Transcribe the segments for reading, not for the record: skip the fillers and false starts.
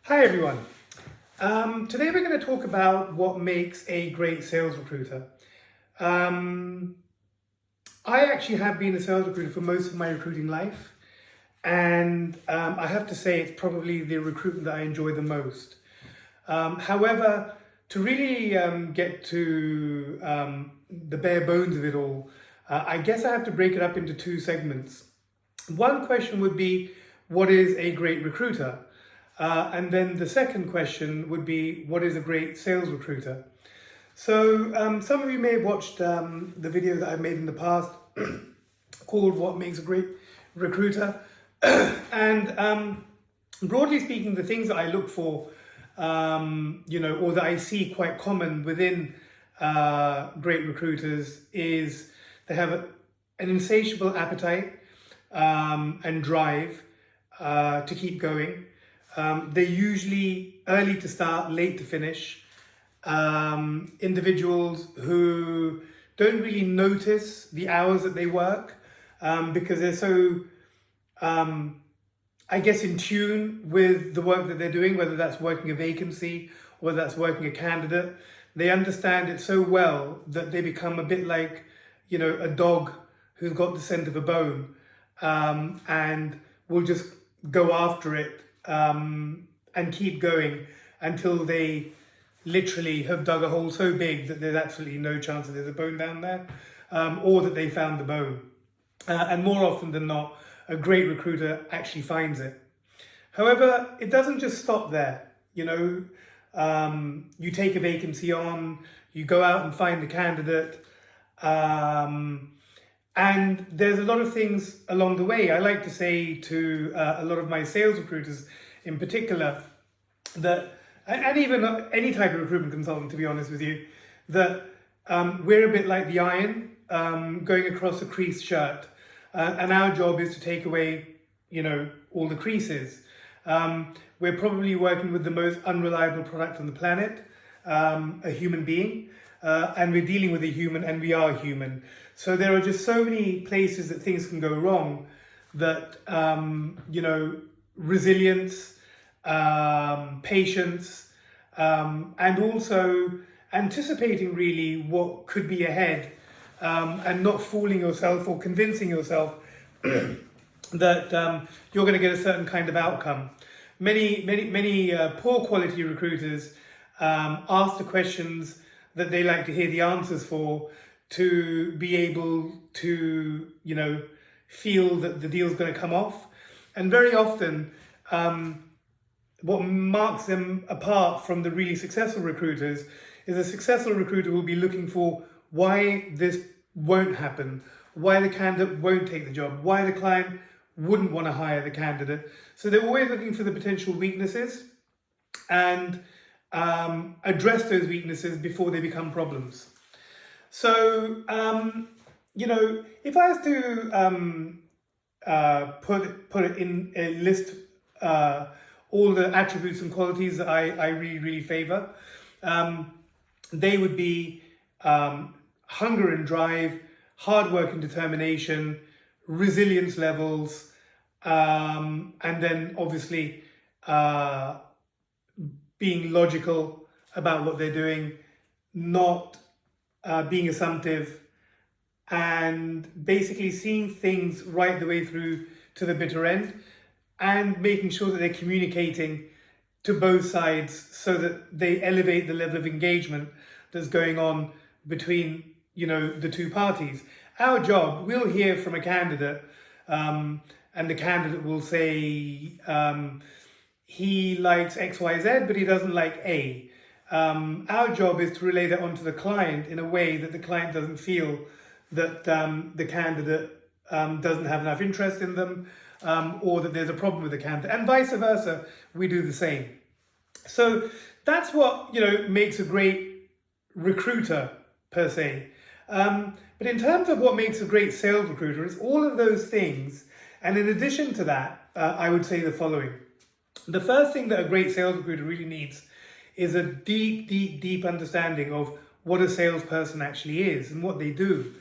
Hi everyone. Today we're going to talk about what makes a great sales recruiter. Um, I actually have been a sales recruiter for most of my recruiting life, and I have to say it's probably the recruitment that I enjoy the most. However, to really get to the bare bones of it all, I guess I have to break it up into two segments. One question would be, what is a great recruiter? And then the second question would be, what is a great sales recruiter? So some of you may have watched the video that I've made in the past called What Makes a Great Recruiter. And broadly speaking, the things that I look for, or that I see quite common within great recruiters is they have an insatiable appetite and drive to keep going. They're usually early to start, late to finish. Individuals who don't really notice the hours that they work because they're so, I guess, in tune with the work that they're doing, whether that's working a vacancy or whether that's working a candidate. They understand it so well that they become a bit like, a dog who's got the scent of a bone and will just go after it and keep going until they literally have dug a hole so big that there's absolutely no chance that there's a bone down there, or that they found the bone. And more often than not, a great recruiter actually finds it. However, it doesn't just stop there. You take a vacancy on, you go out and find the candidate, and there's a lot of things along the way. I like to say to a lot of my sales recruiters in particular that, and even any type of recruitment consultant, to be honest with you, that we're a bit like the iron going across a creased shirt. And our job is to take away, all the creases. We're probably working with the most unreliable product on the planet, a human being. And we're dealing with a human, and we are human. So there are just so many places that things can go wrong that, resilience, patience, and also anticipating really what could be ahead, and not fooling yourself or convincing yourself that you're going to get a certain kind of outcome. Many poor quality recruiters ask the questions that they like to hear the answers for to be able to, feel that the deal's going to come off. And very often, what marks them apart from the really successful recruiters is a successful recruiter will be looking for why this won't happen, why the candidate won't take the job, why the client wouldn't want to hire the candidate. So they're always looking for the potential weaknesses and address those weaknesses before they become problems. So, if I was to put it in a list, all the attributes and qualities that I really, really favor, they would be hunger and drive, hard work and determination, resilience levels, and then obviously being logical about what they're doing, not being assumptive, and basically seeing things right the way through to the bitter end, and making sure that they're communicating to both sides so that they elevate the level of engagement that's going on between, the two parties. Our job, we'll hear from a candidate, and the candidate will say, he likes X, Y, Z, but he doesn't like A. Our job is to relay that onto the client in a way that the client doesn't feel that the candidate doesn't have enough interest in them, or that there's a problem with the candidate, and vice versa. We do the same. So that's what makes a great recruiter per se. But in terms of what makes a great sales recruiter, it's all of those things. And in addition to that, I would say the following. The first thing that a great sales recruiter really needs is a deep, deep, deep understanding of what a salesperson actually is and what they do.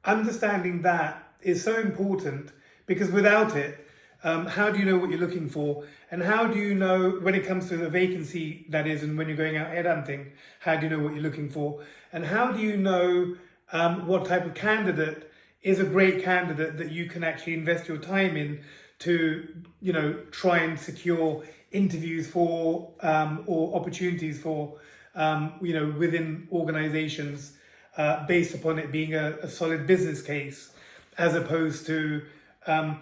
Understanding that is so important because without it, How do you know what you're looking for? And how do you know, when it comes to the vacancy, that is, and when you're going out headhunting, how do you know what you're looking for? And how do you know what type of candidate is a great candidate that you can actually invest your time in to, try and secure interviews for or opportunities for, within organizations based upon it being a solid business case, as opposed to, I've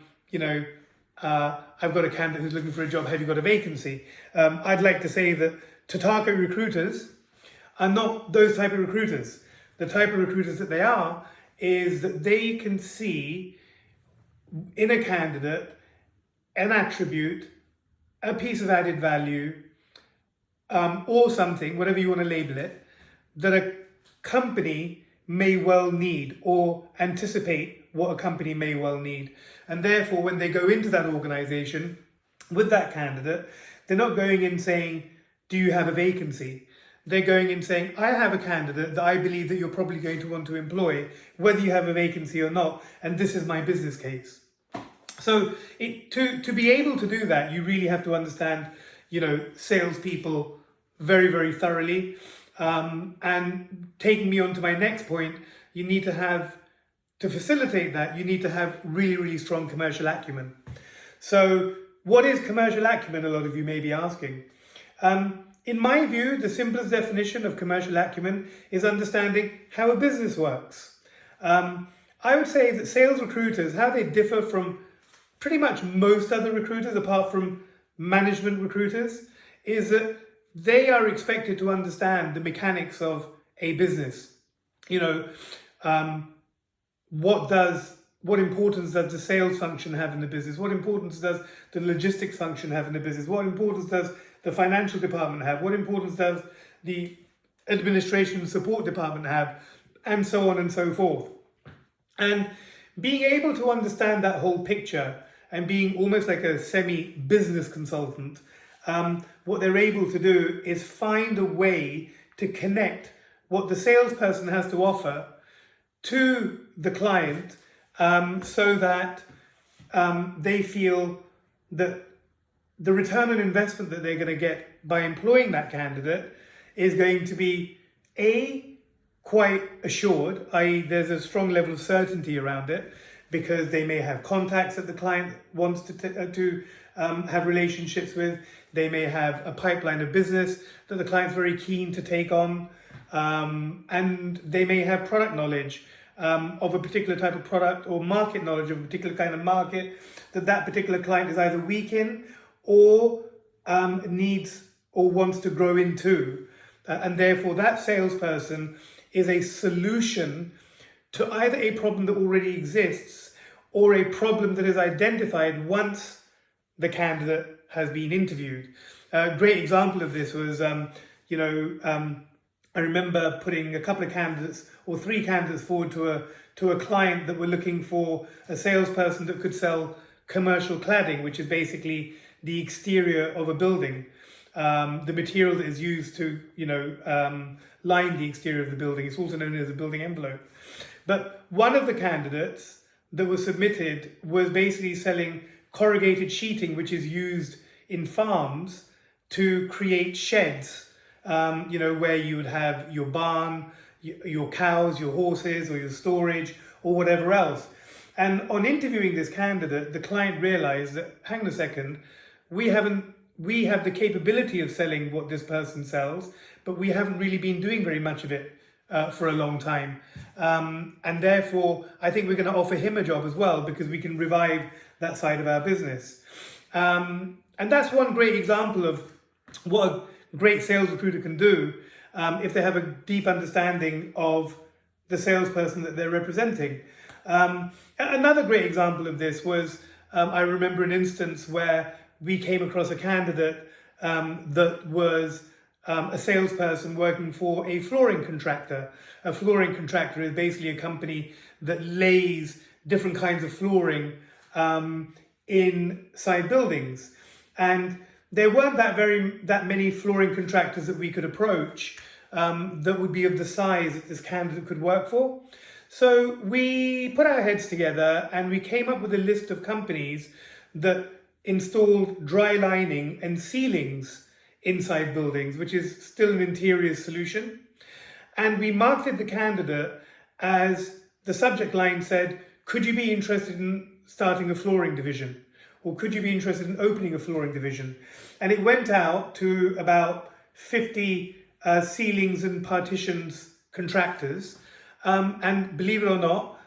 got a candidate who's looking for a job, have you got a vacancy? I'd like to say that to target recruiters are not those type of recruiters. The type of recruiters that they are is that they can see in a candidate an attribute, a piece of added value, or something, whatever you want to label it, that a company may well need or anticipate what a company may well need. And therefore, when they go into that organization with that candidate, they're not going in saying, do you have a vacancy? They're going in saying, I have a candidate that I believe that you're probably going to want to employ, whether you have a vacancy or not, and this is my business case. So to be able to do that, you really have to understand, salespeople very, very thoroughly. And taking me on to my next point, you need to facilitate that, you need to have really, really strong commercial acumen. So what is commercial acumen, a lot of you may be asking? In my view, the simplest definition of commercial acumen is understanding how a business works. I would say that sales recruiters, how they differ from pretty much most other recruiters, apart from management recruiters, is that they are expected to understand the mechanics of a business. What importance does the sales function have in the business? What importance does the logistics function have in the business? What importance does the financial department have? What importance does the administration and support department have? And so on and so forth. And being able to understand that whole picture and being almost like a semi-business consultant, what they're able to do is find a way to connect what the salesperson has to offer to the client, so that they feel that the return on investment that they're going to get by employing that candidate is going to be quite assured, i.e. there's a strong level of certainty around it, because they may have contacts that the client wants to have relationships with. They may have a pipeline of business that the client's very keen to take on, and they may have product knowledge of a particular type of product, or market knowledge of a particular kind of market that particular client is either weak in or needs or wants to grow into. And therefore that salesperson is a solution to either a problem that already exists or a problem that is identified once the candidate has been interviewed. A great example of this was, I remember putting a couple of candidates or 3 candidates forward to a client that were looking for a salesperson that could sell commercial cladding, which is basically the exterior of a building, the material that is used to, line the exterior of the building. It's also known as a building envelope. But one of the candidates that was submitted was basically selling corrugated sheeting, which is used in farms to create sheds, where you would have your barn, your cows, your horses, or your storage, or whatever else. And on interviewing this candidate, the client realized that, hang on a second, we have the capability of selling what this person sells, but we haven't really been doing very much of it for a long time. And therefore, I think we're going to offer him a job as well, because we can revive that side of our business. And that's one great example of what a great sales recruiter can do if they have a deep understanding of the salesperson that they're representing. Another great example of this was, I remember an instance where we came across a candidate that was a salesperson working for a flooring contractor. A flooring contractor is basically a company that lays different kinds of flooring inside buildings. And there weren't that many flooring contractors that we could approach that would be of the size that this candidate could work for. So we put our heads together and we came up with a list of companies that installed dry lining and ceilings inside buildings, which is still an interior solution. And we marketed the candidate as the subject line said, could you be interested in starting a flooring division? Or could you be interested in opening a flooring division? And it went out to about 50 ceilings and partitions contractors. And believe it or not,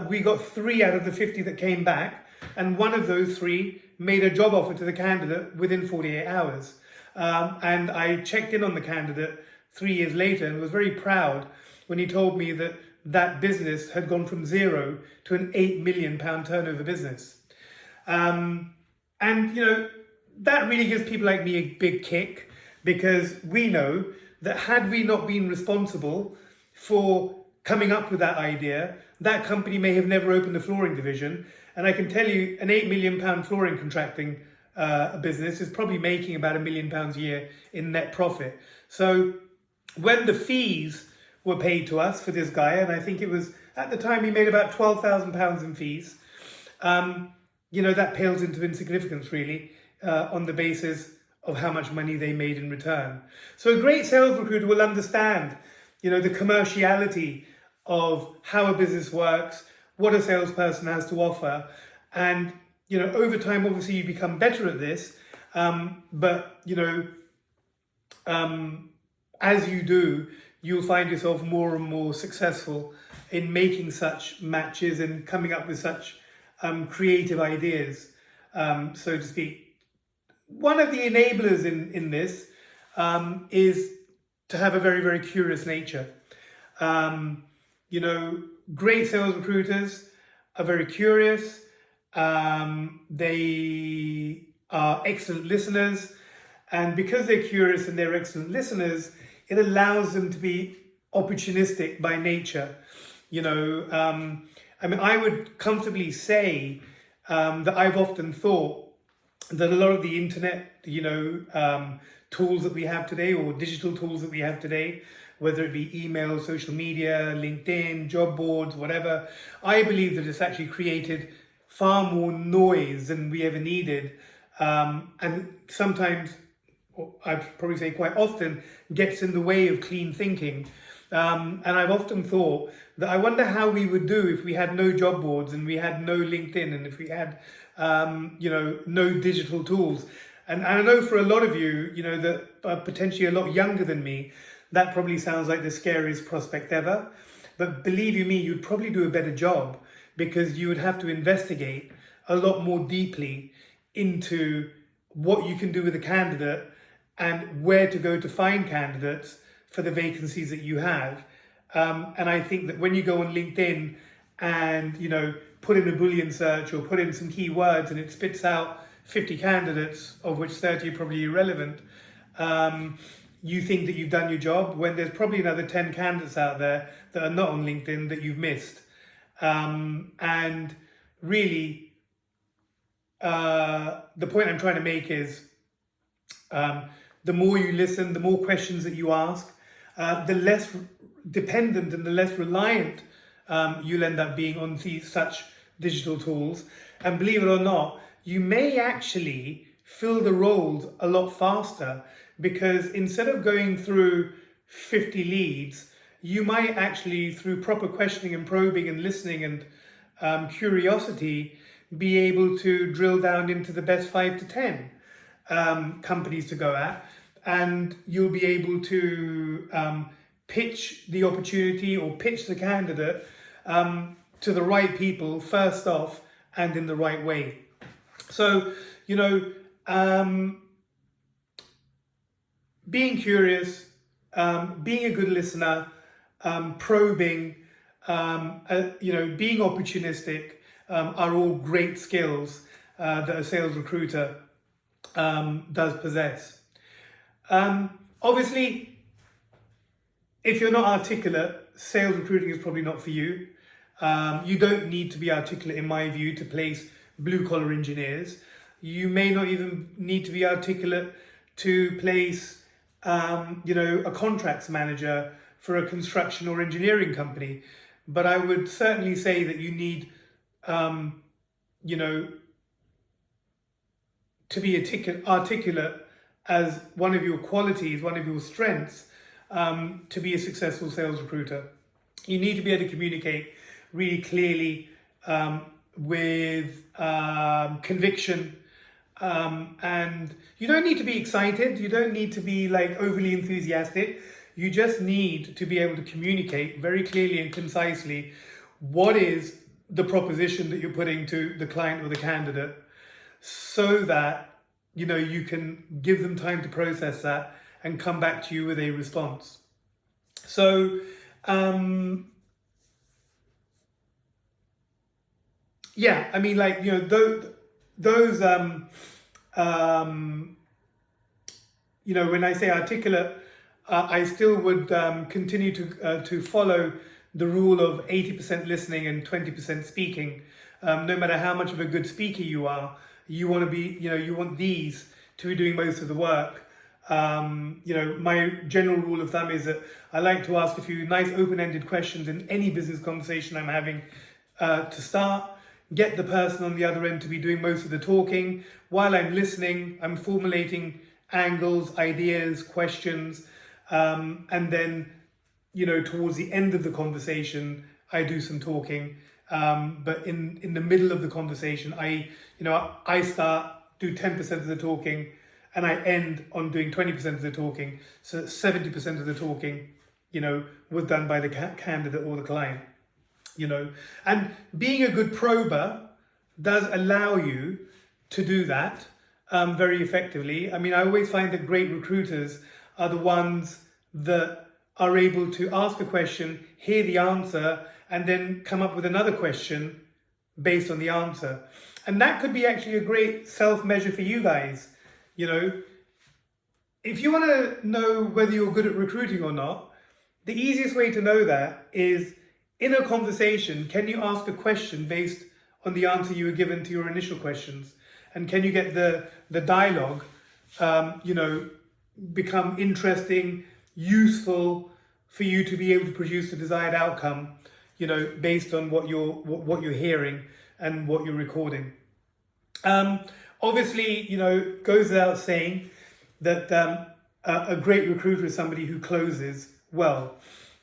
we got 3 out of the 50 that came back. And one of those 3 made a job offer to the candidate within 48 hours. And I checked in on the candidate 3 years later and was very proud when he told me that that business had gone from 0 to an £8 million turnover business. And, that really gives people like me a big kick, because we know that had we not been responsible for coming up with that idea, that company may have never opened a flooring division. And I can tell you, an £8 million flooring contracting business is probably making about £1 million a year in net profit. So when the fees were paid to us for this guy, and I think it was, at the time, he made about £12,000 in fees, that pales into insignificance, really, on the basis of how much money they made in return. So a great sales recruiter will understand, the commerciality of how a business works, what a salesperson has to offer. And, over time, obviously, you become better at this. But as you do, you'll find yourself more and more successful in making such matches and coming up with such creative ideas, so to speak. One of the enablers in this is to have a very, very curious nature. Great sales recruiters are very curious. They are excellent listeners. And because they're curious and they're excellent listeners, it allows them to be opportunistic by nature. I would comfortably say that I've often thought that a lot of the internet, tools that we have today, or digital tools that we have today, whether it be email, social media, LinkedIn, job boards, whatever, I believe that it's actually created far more noise than we ever needed. And sometimes, or I'd probably say quite often, gets in the way of clean thinking. And I've often thought that I wonder how we would do if we had no job boards and we had no LinkedIn and if we had, no digital tools. And I know for a lot of you, that are potentially a lot younger than me, that probably sounds like the scariest prospect ever. But believe you me, you'd probably do a better job, because you would have to investigate a lot more deeply into what you can do with a candidate and where to go to find candidates for the vacancies that you have. And I think that when you go on LinkedIn and, put in a Boolean search or put in some keywords and it spits out 50 candidates, of which 30 are probably irrelevant, you think that you've done your job, when there's probably another 10 candidates out there that are not on LinkedIn that you've missed. And really, the point I'm trying to make is, the more you listen, the more questions that you ask, the less dependent and the less reliant you'll end up being on such digital tools. And believe it or not, you may actually fill the roles a lot faster, because instead of going through 50 leads, you might actually, through proper questioning and probing and listening and curiosity, be able to drill down into the best 5 to 10 companies to go at. And you'll be able to pitch the opportunity or pitch the candidate to the right people first off and in the right way. So, being curious, being a good listener, probing, being opportunistic are all great skills that a sales recruiter does possess. Obviously, if you're not articulate, sales recruiting is probably not for you. You don't need to be articulate, in my view, to place blue-collar engineers. You may not even need to be articulate to place, a contracts manager for a construction or engineering company. But I would certainly say that you need, to be articulate as one of your qualities, one of your strengths, to be a successful sales recruiter. You need to be able to communicate really clearly, with conviction, and you don't need to be excited. You don't need to be like overly enthusiastic. You just need to be able to communicate very clearly and concisely what is the proposition that you're putting to the client or the candidate, so that you can give them time to process that and come back to you with a response. So yeah, I mean, like, those when I say articulate, I still would continue to follow the rule of 80% listening and 20% speaking. No matter how much of a good speaker you are, you want to be, you want these to be doing most of the work. My general rule of thumb is that I like to ask a few nice open-ended questions in any business conversation I'm having to start. Get the person on the other end to be doing most of the talking. While I'm listening, I'm formulating angles, ideas, questions, and then, towards the end of the conversation, I do some talking. But in the middle of the conversation, I do 10% of the talking, and I end on doing 20% of the talking. So 70% of the talking, was done by the candidate or the client. And being a good prober does allow you to do that very effectively. I mean, I always find that great recruiters are the ones that are able to ask a question, hear the answer, and then come up with another question based on the answer. And that could be actually a great self-measure for you guys. If you want to know whether you're good at recruiting or not, the easiest way to know that is, in a conversation, can you ask a question based on the answer you were given to your initial questions? And can you get the dialogue, become interesting, useful for you to be able to produce the desired outcome, based on what you're hearing and what you're recording. Obviously, goes without saying that a great recruiter is somebody who closes well.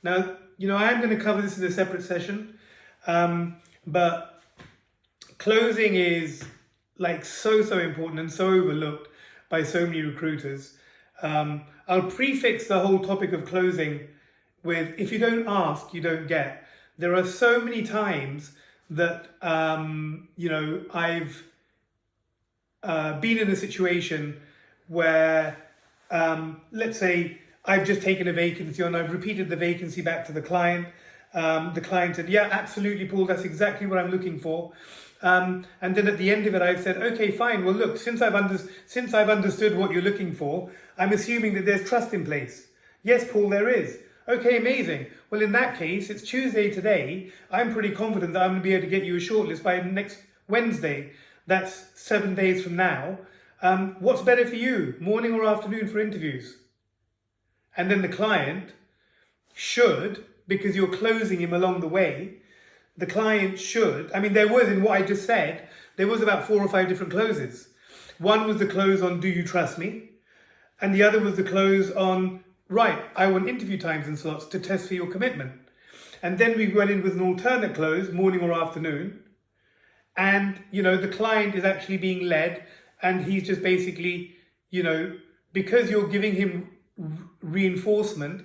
Now, I am going to cover this in a separate session, but closing is like so important and so overlooked by so many recruiters. I'll prefix the whole topic of closing with, if you don't ask, you don't get. There are so many times that, I've been in a situation where, let's say, I've just taken a vacancy on, I've repeated the vacancy back to the client. The client said, yeah, absolutely, Paul, that's exactly what I'm looking for. And then at the end of it, I've said, okay, fine. Well, look, since I've understood what you're looking for, I'm assuming that there's trust in place. Yes, Paul, there is. Okay, amazing. Well, in that case, it's Tuesday today. I'm pretty confident that I'm going to be able to get you a shortlist by next Wednesday. That's 7 days from now. What's better for you, morning or afternoon for interviews? And then the client should, because you're closing him along the way, the client should, there was, in what I just said, there was about 4 or 5 different closes. One was the close on, do you trust me? And the other was the close on, right, I want interview times and slots to test for your commitment. And then we went in with an alternate close, morning or afternoon. And, the client is actually being led, and he's just basically, because you're giving him reinforcement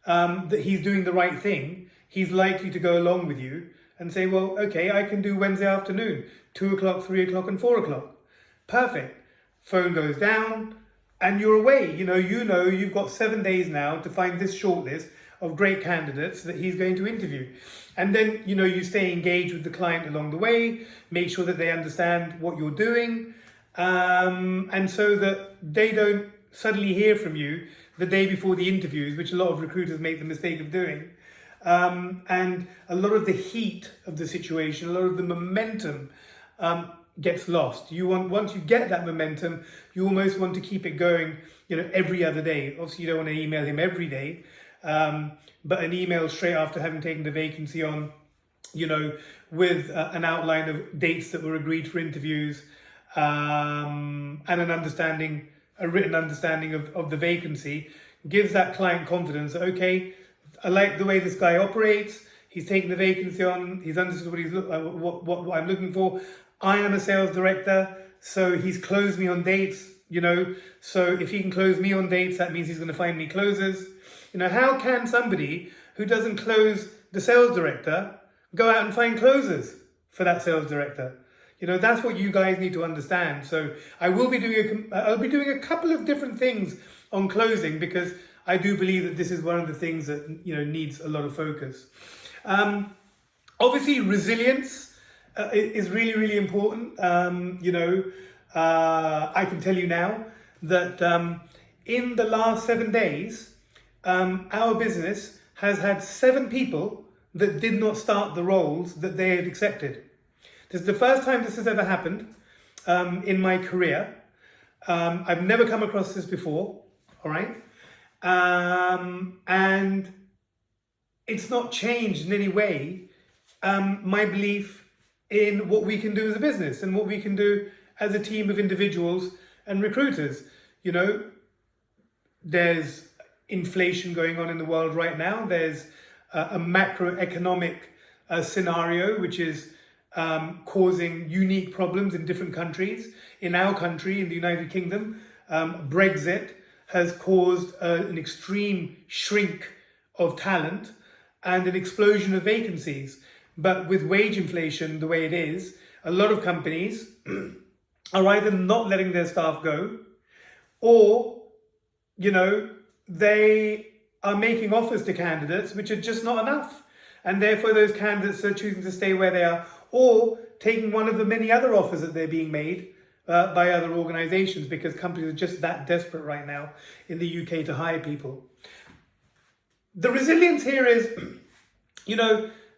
that he's doing the right thing, he's likely to go along with you and say, well, okay, I can do Wednesday afternoon, 2 o'clock, 3 o'clock, and 4 o'clock. Perfect. Phone goes down and you're away. You've got 7 days now to find this shortlist of great candidates that he's going to interview. And then, you stay engaged with the client along the way, make sure that they understand what you're doing, and so that they don't suddenly hear from you the day before the interviews, which a lot of recruiters make the mistake of doing. And a lot of the heat of the situation, a lot of the momentum gets lost. Once you get that momentum, you almost want to keep it going, every other day. Obviously, you don't want to email him every day, but an email straight after having taken the vacancy on, with an outline of dates that were agreed for interviews, and a written understanding of the vacancy, gives that client confidence that, okay, I like the way this guy operates. He's taken the vacancy on. He's understood what I'm looking for. I am a sales director, so he's closed me on dates. So if he can close me on dates, that means he's going to find me closers. How can somebody who doesn't close the sales director go out and find closers for that sales director? That's what you guys need to understand. So I'll be doing a couple of different things on closing, because I do believe that this is one of the things that needs a lot of focus. Obviously, resilience is really, really important. I can tell you now that in the last 7 days, our business has had 7 people that did not start the roles that they had accepted. This is the first time this has ever happened in my career. I've never come across this before, all right? And it's not changed in any way my belief in what we can do as a business and what we can do as a team of individuals and recruiters. There's inflation going on in the world right now. There's a macroeconomic scenario which is causing unique problems in different countries. In our country, in the United Kingdom, Brexit has caused an extreme shrink of talent and an explosion of vacancies. But with wage inflation the way it is, a lot of companies are either not letting their staff go, or, they are making offers to candidates which are just not enough. And therefore those candidates are choosing to stay where they are, or taking one of the many other offers that they're being made by other organizations, because companies are just that desperate right now in the UK to hire people. The resilience here is,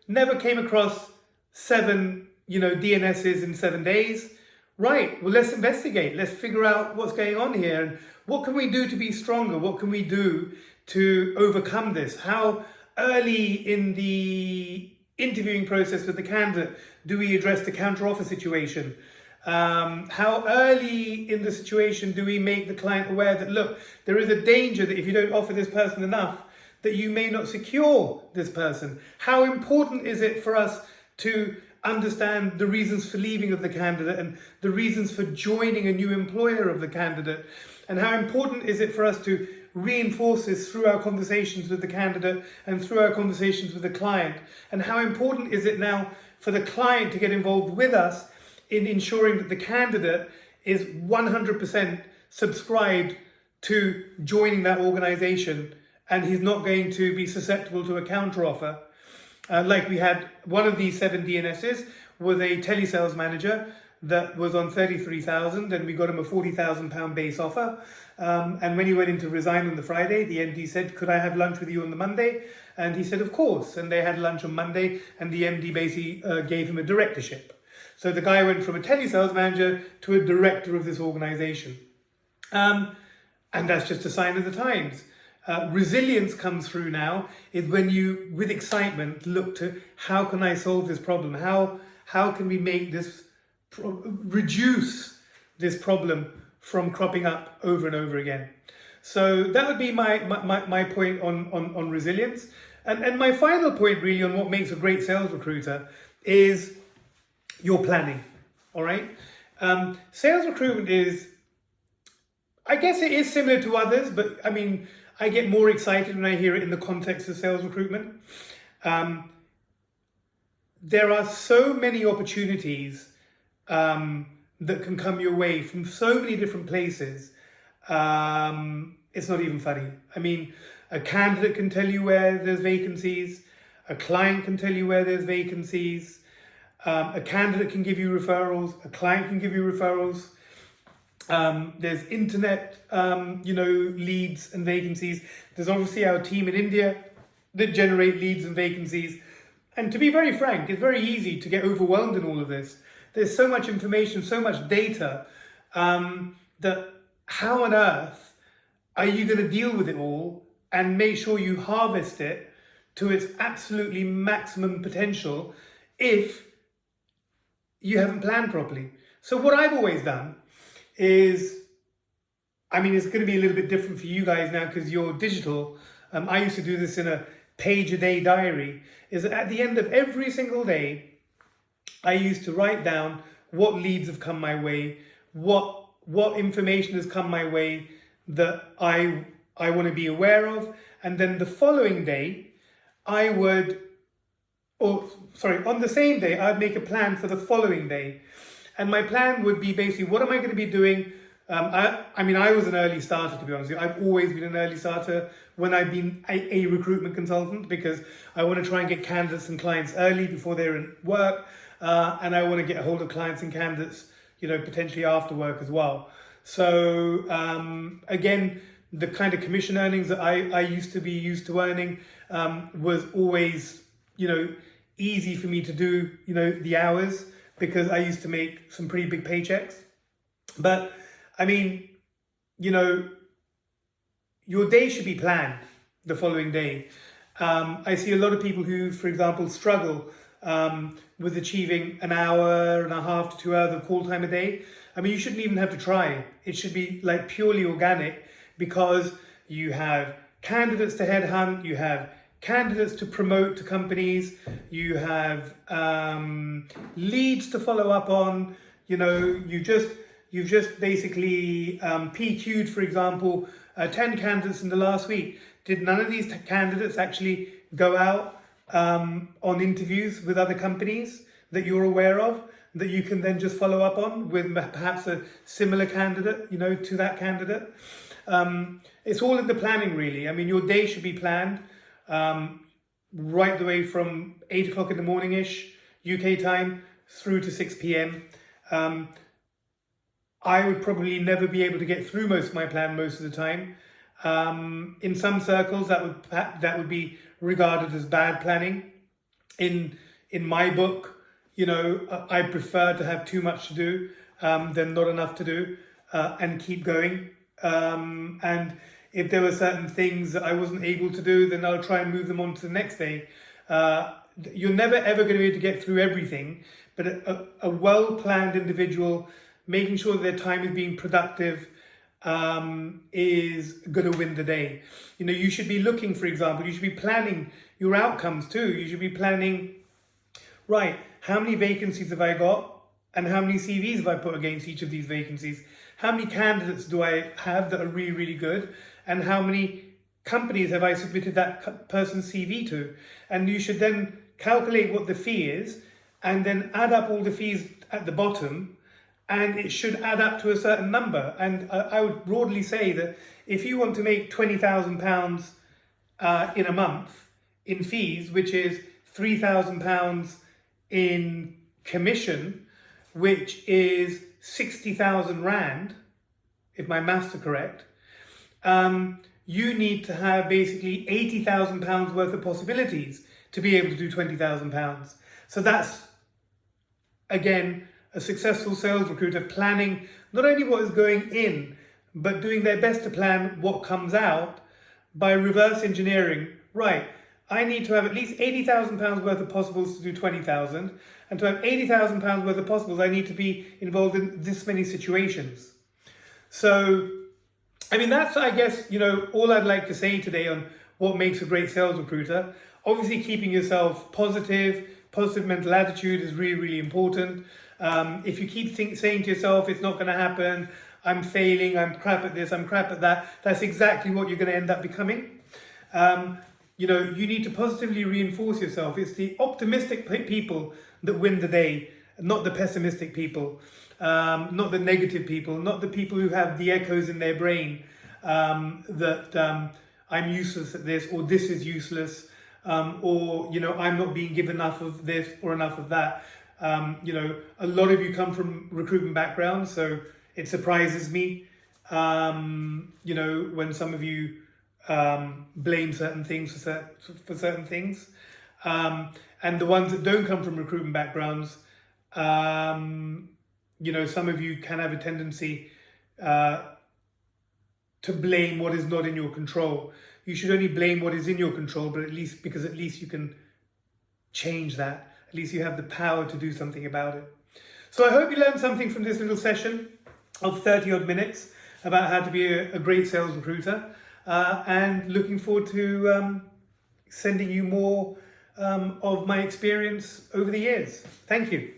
never came across 7, DNSs in 7 days. Right, well, let's investigate. Let's figure out what's going on here. And what can we do to be stronger? What can we do to overcome this? How early in the interviewing process with the candidate do we address the counteroffer situation? How early in the situation do we make the client aware that, look, there is a danger that if you don't offer this person enough, that you may not secure this person? How important is it for us to understand the reasons for leaving of the candidate and the reasons for joining a new employer of the candidate? And how important is it for us to reinforce this through our conversations with the candidate and through our conversations with the client? And how important is it now for the client to get involved with us in ensuring that the candidate is 100% subscribed to joining that organization, and he's not going to be susceptible to a counteroffer? Like we had one of these 7 DNSs was a telesales manager that was on 33,000, and we got him a £40,000 base offer. And when he went in to resign on the Friday, the MD said, "Could I have lunch with you on the Monday?" And he said, "Of course." And they had lunch on Monday, and the MD basically gave him a directorship. So the guy went from a telesales manager to a director of this organization. And that's just a sign of the times. Resilience comes through now is when you, with excitement, look to how can I solve this problem? How can we make this, reduce this problem from cropping up over and over again? So that would be my point on resilience. And my final point really on what makes a great sales recruiter is your planning, all right? Sales recruitment is, I guess it is similar to others, but I mean, I get more excited when I hear it in the context of sales recruitment. There are so many opportunities that can come your way from so many different places. It's not even funny. I mean, a candidate can tell you where there's vacancies. A client can tell you where there's vacancies. A candidate can give you referrals. A client can give you referrals. There's internet, leads and vacancies. There's obviously our team in India that generate leads and vacancies. And to be very frank, it's very easy to get overwhelmed in all of this. There's so much information, so much data, that how on earth are you going to deal with it all and make sure you harvest it to its absolutely maximum potential if you haven't planned properly? So what I've always done is, I mean, it's going to be a little bit different for you guys now because you're digital. I used to do this in a page-a-day diary, is that at the end of every single day, I used to write down what leads have come my way, what information has come my way that I want to be aware of, and then the following day, I would, on the same day, I'd make a plan for the following day. And my plan would be basically, what am I going to be doing? I mean, I was an early starter, to be honest with you. I've always been an early starter when I've been a recruitment consultant, because I want to try and get candidates and clients early before they're in work. And I want to get a hold of clients and candidates, potentially after work as well. So again, the kind of commission earnings that I used to be used to earning was always, easy for me to do, the hours, because I used to make some pretty big paychecks. But I mean, your day should be planned the following day. I see a lot of people who, for example, struggle with achieving an hour and a half to 2 hours of call time a day. I mean, you shouldn't even have to try. It should be like purely organic, because you have candidates to headhunt, you have candidates to promote to companies, you have leads to follow up on. You've just basically PQ'd, for example, 10 candidates in the last week. Did none of these candidates actually go out on interviews with other companies that you're aware of, that you can then just follow up on with perhaps a similar candidate, to that candidate? It's all in the planning, really. I mean, your day should be planned right the way from 8 o'clock in the morning-ish, UK time, through to 6 p.m. I would probably never be able to get through most of my plan most of the time. In some circles, that would be regarded as bad planning. In my book, I prefer to have too much to do than not enough to do, and keep going. And if there were certain things that I wasn't able to do, then I'll try and move them on to the next day. You're never ever going to be able to get through everything, but a well-planned individual, making sure that their time is being productive, is going to win the day. You should be looking, for example, you should be planning your outcomes too. You should be planning, right, how many vacancies have I got, and how many CVs have I put against each of these vacancies? How many candidates do I have that are really, really good? And how many companies have I submitted that person's CV to? And you should then calculate what the fee is, and then add up all the fees at the bottom, and it should add up to a certain number. And I would broadly say that if you want to make £20,000 in a month in fees, which is £3,000 in commission, which is 60,000 Rand, if my maths are correct, you need to have basically £80,000 worth of possibilities to be able to do £20,000. So that's, again, a successful sales recruiter planning not only what is going in, but doing their best to plan what comes out by reverse engineering. Right, I need to have at least £80,000 worth of possibles to do 20,000, and to have £80,000 worth of possibles, I need to be involved in this many situations. So, I mean, that's, I guess, all I'd like to say today on what makes a great sales recruiter. Obviously, keeping yourself positive mental attitude is really, really important. If you keep saying to yourself, it's not going to happen, I'm failing, I'm crap at this, I'm crap at that, that's exactly what you're going to end up becoming. You need to positively reinforce yourself. It's the optimistic people that win the day, not the pessimistic people, not the negative people, not the people who have the echoes in their brain that I'm useless at this, or this is useless, or I'm not being given enough of this or enough of that. A lot of you come from recruitment backgrounds, so it surprises me, when some of you blame certain things for certain things, and the ones that don't come from recruitment backgrounds, some of you can have a tendency to blame what is not in your control. You should only blame what is in your control, but at least you can change that. At least you have the power to do something about it. So I hope you learned something from this little session of 30 odd minutes about how to be a great sales recruiter, and looking forward to sending you more of my experience over the years. Thank you.